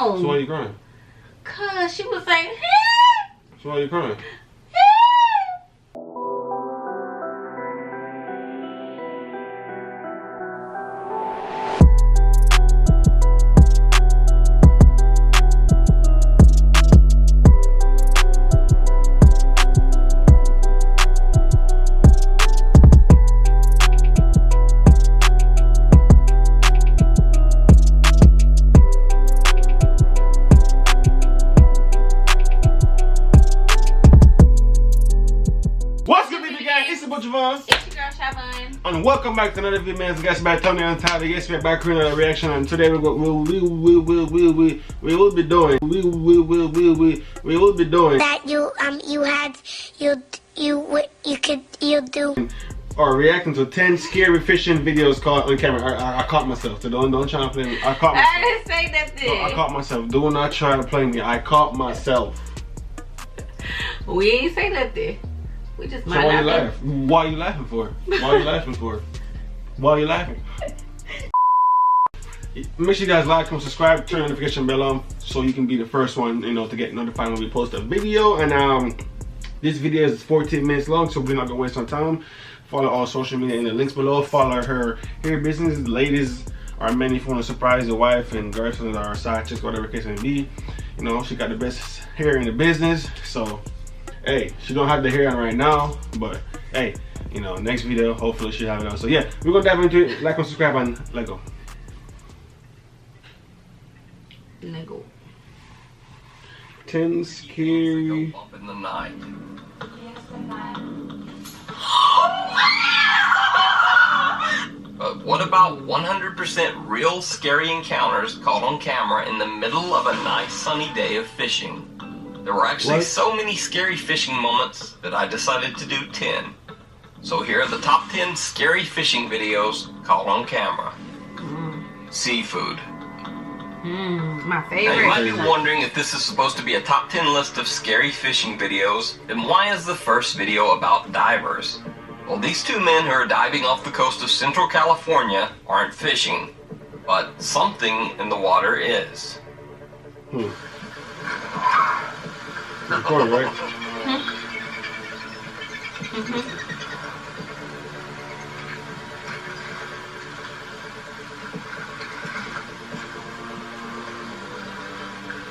home. So why are you crying? Cause she was saying, So why are you crying? And welcome back to another video, man. Guys, back Tony on top. Yes, we're back with another reaction, and today we will be doing that you do or reacting to 10 scary fishing videos caught on camera. I caught myself, so don't try to play me. I caught myself. I didn't say that thing. No, I caught myself. Do not try to play me. I caught myself. We ain't say nothing. We just so why you laughing? Why are you laughing for? Why are you laughing for? Why are you laughing? Make sure you guys like, comment, subscribe, turn the notification bell on so you can be the first one, you know, to get notified when we post a video. And this video is 14 minutes long, so we're not gonna waste our time. Follow all social media in the links below. Follow her hair business. Ladies are men if you want to surprise your wife, and girlfriends are side chicks, whatever the case may be. You know, she got the best hair in the business, so. Hey, she don't have the hair on right now, but hey, you know, next video, hopefully she'll have it on. So yeah, we're gonna dive into it. Like and subscribe and let go. Let go. 10 scary. Up in the night. But what about 100% real scary encounters caught on camera in the middle of a nice sunny day of fishing? There were actually so many scary fishing moments that I decided to do 10. So here are the top 10 scary fishing videos caught on camera. Seafood. My favorite. Now you might be wondering if this is supposed to be a top 10 list of scary fishing videos, then why is the first video about divers? Well, these two men who are diving off the coast of Central California aren't fishing, but something in the water is. Recording, right?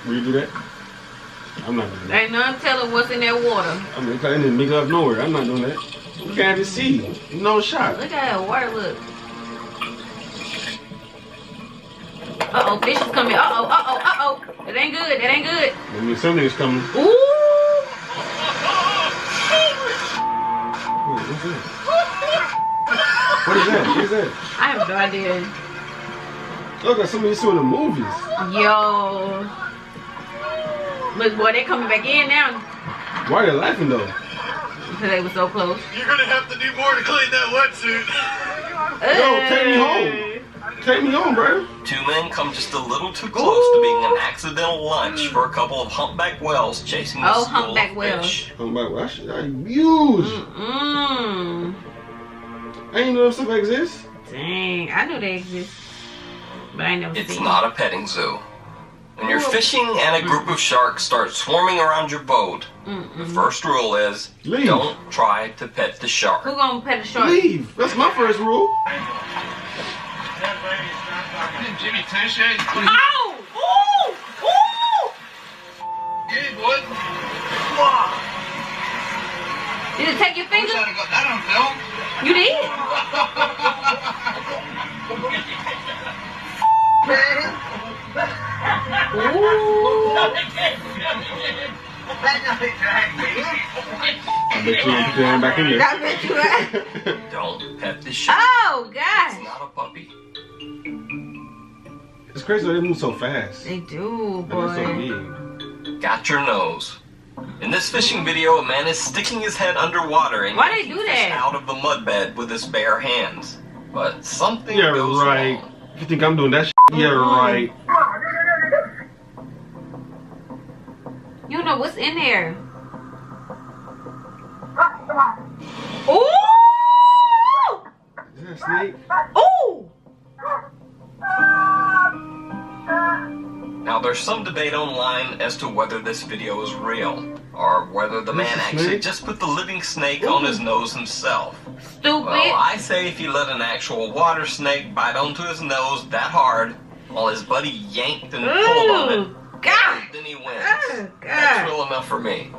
Will you do that? I'm not doing that. Ain't none telling what's in that water. I mean, I didn't make it up nowhere. I'm not doing that. We can't even see. No shot. Look at that water, look. Uh-oh, fish is coming. Uh-oh. It ain't good. It ain't good. I mean, something's coming. Ooh. What is that? What is that? I have no idea. Look at something you see in the movies. Yo. Look, boy, they coming back in now. Why are they laughing though? Because they were so close. You're gonna have to do more to clean that wetsuit. Yo, take me home. Take me home, bro. Two men come just a little too close to being an accidental lunch for a couple of humpback whales chasing the school humpback of whales. fish. Humpback whales? That's huge. I didn't know stuff exists. Dang, I knew they exist, but I never seen It's not a petting zoo. When you're fishing and a group of sharks start swarming around your boat, the first rule is leave. Don't try to pet the shark. Who gonna pet a shark? Leave. That's my first rule. Jimmy Touche. Ow! Ooh! Ooh! Good, boy. Did it take your finger? Wish I'd have got that on film. You did? I bet you won't put your hand back in there. I bet you are. Don't pet the shark. Oh, It's gosh. not a puppy. It's crazy that they move so fast. They do, And they're so boy. big. Got your nose. In this fishing video, a man is sticking his head underwater and Why they yanking do fish that? out of the mudbed with his bare hands. But something You're goes right. wrong. If you think I'm doing that, you're right. You know what's in there. Ooh! Is that a snake? Ooh! Now there's some debate online as to whether this video is real, or whether the man actually just put the living snake on his nose himself. Stupid. Well, I say if he let an actual water snake bite onto his nose that hard, while his buddy yanked and pulled on it, God. then he wins. Oh, That's God. real enough for me.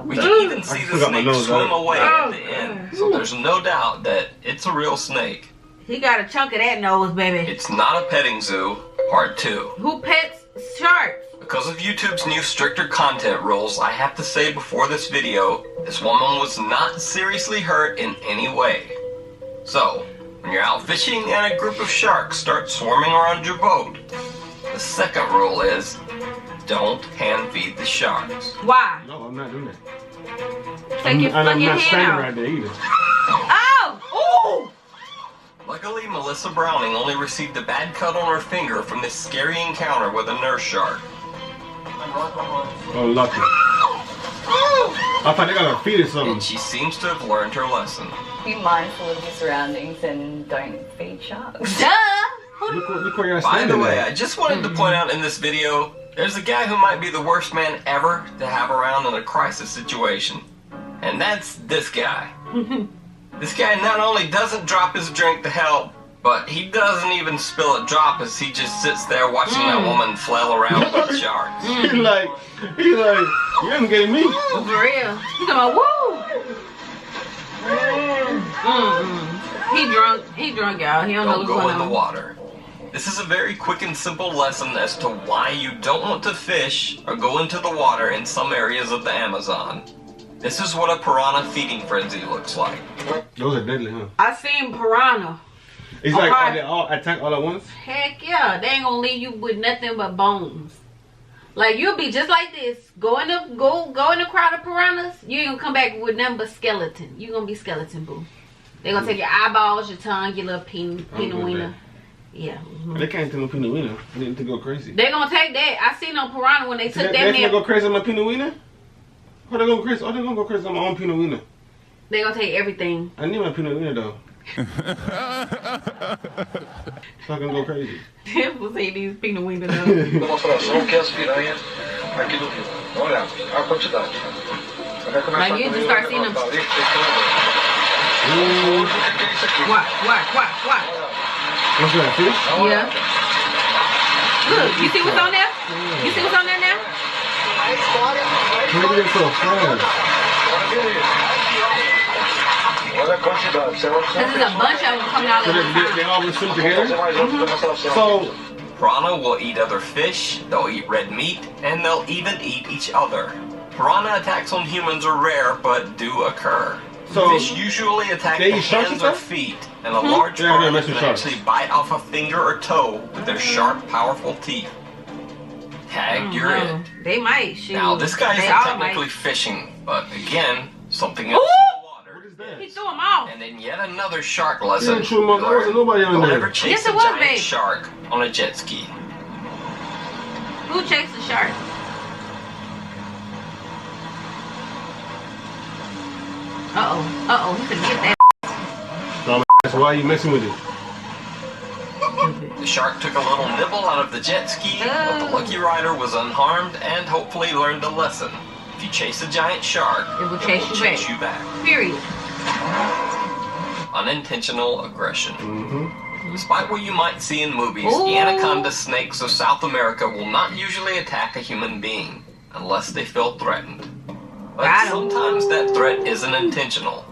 We can even see the snake swim away at the end, so there's no doubt that it's a real snake. He got a chunk of that nose, baby. It's not a petting zoo, part 2. Who pets sharks? Because of YouTube's new stricter content rules, I have to say before this video, this woman was not seriously hurt in any way. So, when you're out fishing and a group of sharks start swarming around your boat, the second rule is, don't hand feed the sharks. Why? No, I'm not doing that. Take your I'm fucking not hand standing out. right there either. Oh! Luckily, Melissa Browning only received a bad cut on her finger from this scary encounter with a nurse shark. Oh, lucky. I thought they got her feet or something. And she seems to have learned her lesson. Be mindful of your surroundings and don't feed sharks. Duh! Look where you're By standing the way, at. I just wanted to point out in this video, there's a guy who might be the worst man ever to have around in a crisis situation. And that's this guy. This guy not only doesn't drop his drink to help, but he doesn't even spill a drop as he just sits there watching that woman flail around with sharks. He's like, you haven't getting me. For real. He's talking about, woo! He drunk, y'all. He don't know Don't what's go going in the on. water. This is a very quick and simple lesson as to why you don't want to fish or go into the water in some areas of the Amazon. This is what a piranha feeding frenzy looks like. Those are deadly, huh? I seen piranha. It's like, Okay. are they all attack all at once? Heck yeah. They ain't gonna leave you with nothing but bones. Like, you'll be just like this. Go in the crowd of piranhas. You ain't gonna come back with nothing but skeleton. You gonna be skeleton, boo. They gonna take your eyeballs, your tongue, your little peanut wiener. Yeah. They can't take no pinot wiener. They need to go crazy. They gonna take that. I seen on piranha when they took They that gonna man. go crazy on my pinot wiener? How they gonna go crazy? Oh, they gonna go crazy on my own pinot wiener. They gonna take everything. I need my pinot wiener though. So I can go crazy. We'll say these peanut wiener though. Demonstração que as piranhas aqui do rio. Olha a quantidade. Você vai começar Like, you a just comer, start seeing them. vai levantar ali, tem que Ooh. o que é isso aqui? Watch. What's that, fish? Yeah. Look, you see what's on there? You see what's on there now? Maybe it's so fast. Olha a quantidade. Você vai This is a bunch of them coming out So at the they time. all will swim fazer together? mais outra demonstração. So, Piranha will eat other fish, they'll eat red meat, and they'll even eat each other. Piranha attacks on humans are rare, but do occur. So, Fish usually attack they the eat sharks and hands or stuff? feet, and a large Yeah, they're piranha messing can sharks. actually bite off a finger or toe with their sharp, powerful teeth. Tag, you're it. They might shoot. Now, this guy They isn't all technically might. fishing, but again, something else in the what water. is that? He threw them off. And then yet another shark lesson. Yeah, true, Mom. There wasn't nobody on Don't there. ever chase Yes, a it was, giant babe. shark on a jet ski. Who chased the shark? Uh-oh. He could get that. That's why you messing with it. The shark took a little nibble out of the jet ski, but the lucky rider was unharmed and hopefully learned a lesson. If you chase a giant shark, It will chase you back. back. Period. Unintentional aggression. Mm-hmm. Despite what you might see in movies, Ooh. the anaconda snakes of South America will not usually attack a human being unless they feel threatened. But Got 'em. sometimes that threat isn't intentional.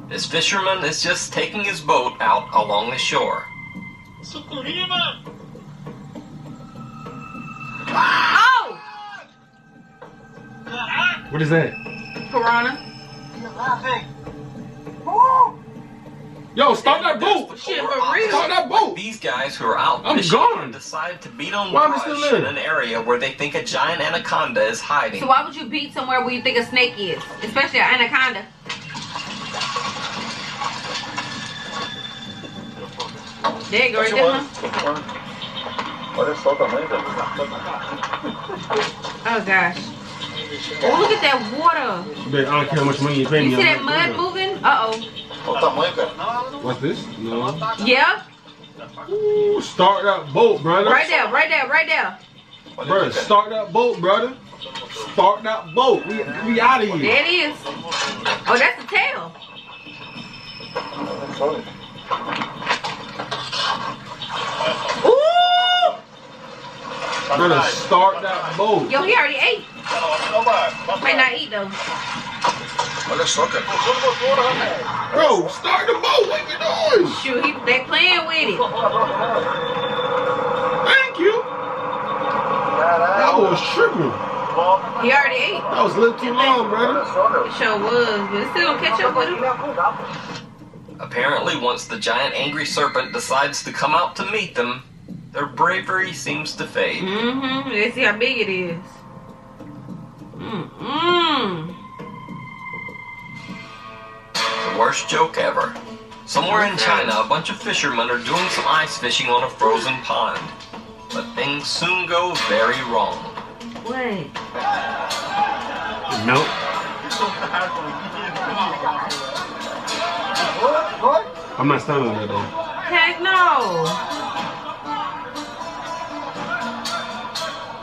This fisherman is just taking his boat out along the shore. Oh! What is that? Piranha. Yo, start that boat! Shit, Or for real. opposite, Start that boat! These guys who are out I'm fishing gone. decide to beat on Why am I brush still in there? an area where they think a giant anaconda is hiding. So why would you beat somewhere where you think a snake is? Especially an anaconda. There you go, right there, huh? Olha só o tamanho dela. Oh, gosh. Oh, look at that water. Babe, I don't care how much money you pay me. You see I'm that not mud doing moving? Uh-oh. Olha o tamanho, cara. that. What's this? No. Yeah? Ooh, start that boat, brother. Right there. Brother, start that boat, brother. Start that boat. We out of here. There it is. Oh, that's the tail. Ooh! Brother, start that boat. Yo, he already ate. Might not eat though. Bro, start the boat. What you doing? Shoot, they playing with it. Thank you. That was tripping. He already ate. That was a little too long, brother. It sure was, but it's still gonna catch up with him. Apparently, once the giant angry serpent decides to come out to meet them, their bravery seems to fade. Mm-hmm. Let's see how big it is. The worst joke ever. Somewhere in China, a bunch of fishermen are doing some ice fishing on a frozen pond. But things soon go very wrong. What? Nope. I'm not standing on that though. Heck no.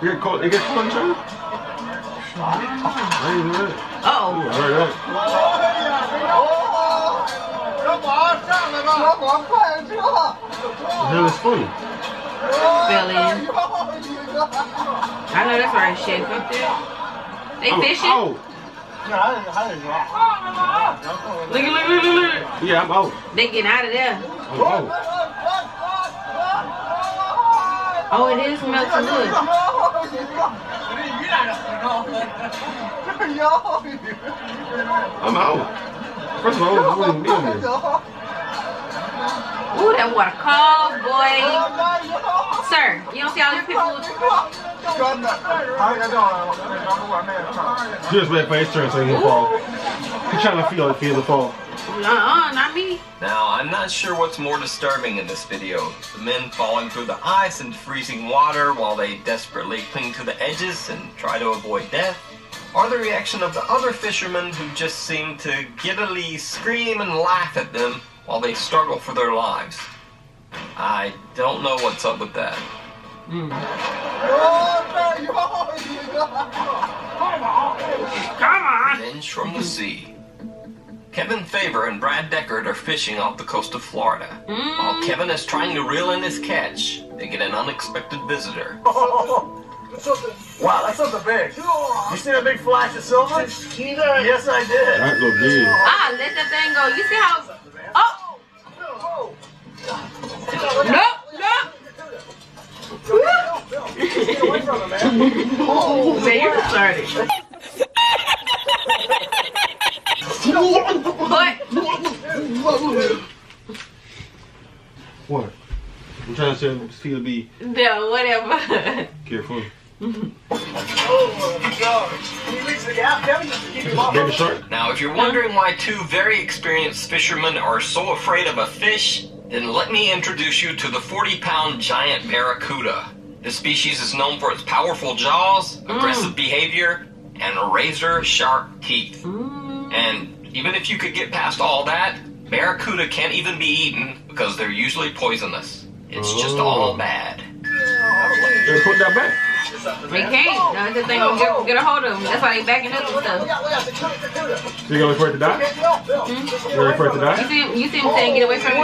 You get cold in China? I ain't know that. Uh-oh. I heard that. The hell is funny? Fell in. I know that's right, shit. Fuck that. They fishing? Oh. Look. Yeah, I'm out. They getting out of there. I'm out. Oh, it is melting good. I'm out. First of all, I wouldn't be on here. Ooh, that water cold, boy. Sir, you don't see all these people? Just wait for his turn so he can fall. He's trying to feel the fall. Not me. Now, I'm not sure what's more disturbing in this video. The men falling through the ice and freezing water while they desperately cling to the edges and try to avoid death, or the reaction of the other fishermen who just seem to giddily scream and laugh at them while they struggle for their lives. I don't know what's up with that. Come on. Revenge from the sea. Kevin Favor and Brad Deckard are fishing off the coast of Florida. While Kevin is trying to reel in his catch, they get an unexpected visitor. Wow, that's something big. You seen a big flash of silver? Yes, I did. That look big. Ah, let that thing go. You see how... Oh! Nope. Man, you're retarded. What? I'm trying to see to be No, whatever. careful. Oh, Baby shark? Now, if you're wondering why two very experienced fishermen are so afraid of a fish, then let me introduce you to the 40-pound giant barracuda. This species is known for its powerful jaws, aggressive behavior, and razor-sharp teeth. And even if you could get past all that, barracuda can't even be eaten because they're usually poisonous. It's just all bad. Let's put that back. They can't. No, this thing gonna get a hold of them. That's why they backing up and stuff. So you gonna wait for it to die? You gonna wait for it to die? You see him saying get away from it?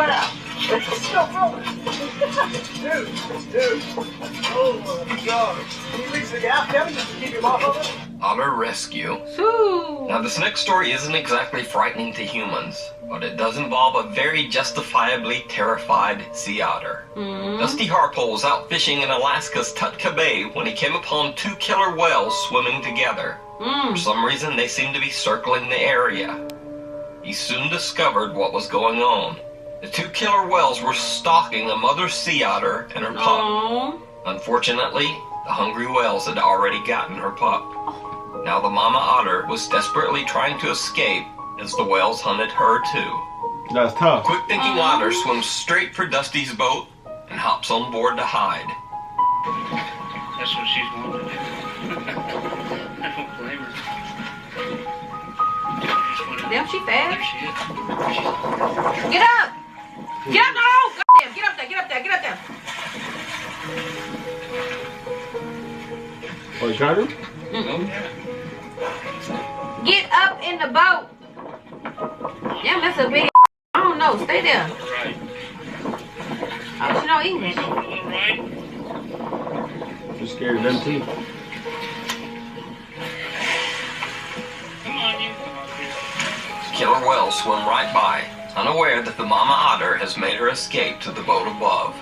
Otter rescue. Ooh. Now, this next story isn't exactly frightening to humans, but it does involve a very justifiably terrified sea otter. Dusty Harpole was out fishing in Alaska's Tutka Bay when he came upon two killer whales swimming together. For some reason, they seemed to be circling the area. He soon discovered what was going on. The two killer whales were stalking a mother sea otter and her pup. Aww. Unfortunately, the hungry whales had already gotten her pup. Now the mama otter was desperately trying to escape as the whales hunted her too. That's tough. Quick-thinking otter swims straight for Dusty's boat and hops on board to hide. That's what she's wanting to do. I don't blame her. Damn, she fast. She is. Get up! Get up! No! Goddamn! Get up there! Get up there! Get up there! Oh, you got him? Get up in the boat. Yeah, that's a big. I don't know. Stay there. Right. Oh, she know English. Right. You're scared of them too. Come on, you. Come on, Chris. Killer whales swim right by, unaware that the mama otter has made her escape to the boat above.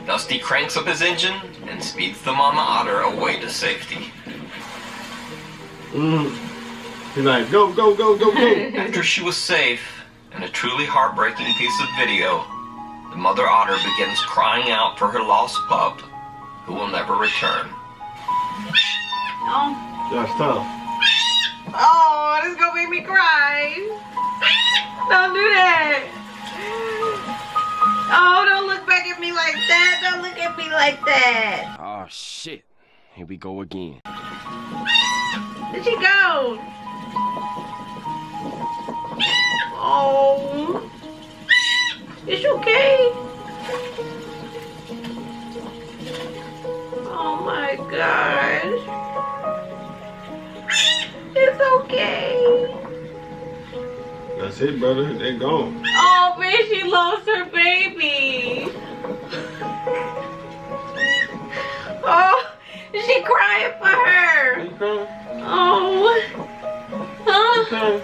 Dusty cranks up his engine and speeds the mama otter away to safety. He's like, go, go, go, go, go. After she was safe, and a truly heartbreaking piece of video, the mother otter begins crying out for her lost pup, who will never return. Oh, That's tough. oh, this is gonna make me cry. Don't do that. Oh, don't look back at me like that. Don't look at me like that. Oh shit. Here we go again. Where'd she go? Oh, is she okay? Oh my gosh. It's okay. That's it, brother. They're gone. Oh man, she lost her baby. Oh, she crying for her. You crying? Oh, huh? Okay.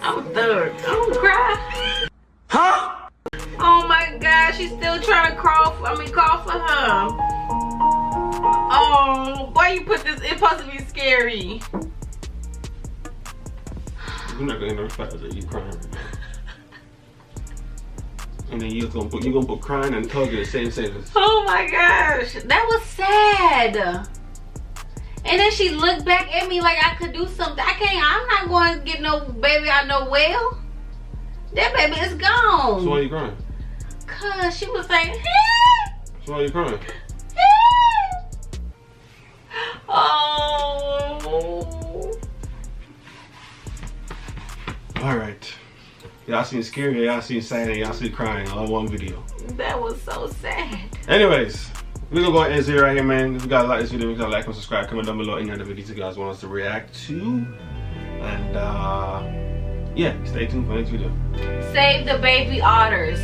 I'm third. I don't cry. Huh? Oh my God, she's still trying to call for her. Oh, why you put this? It's supposed to be scary. You're not gonna know fast that you crying. And then you're gonna put crying and tug in the same sentence. Oh my gosh, that was sad. And then she looked back at me like I could do something. I'm not going to get no baby out no well. That baby is gone. So why are you crying? Cause she was saying, So why are you crying? oh. Alright. Y'all seen scary, y'all seen sad, and y'all seen crying all in one video. That was so sad. Anyways, we're gonna go ahead and end it right here, man. If you guys like this video, make sure to like and subscribe. Comment down below any other videos you guys want us to react to. And yeah, stay tuned for the next video. Save the baby otters.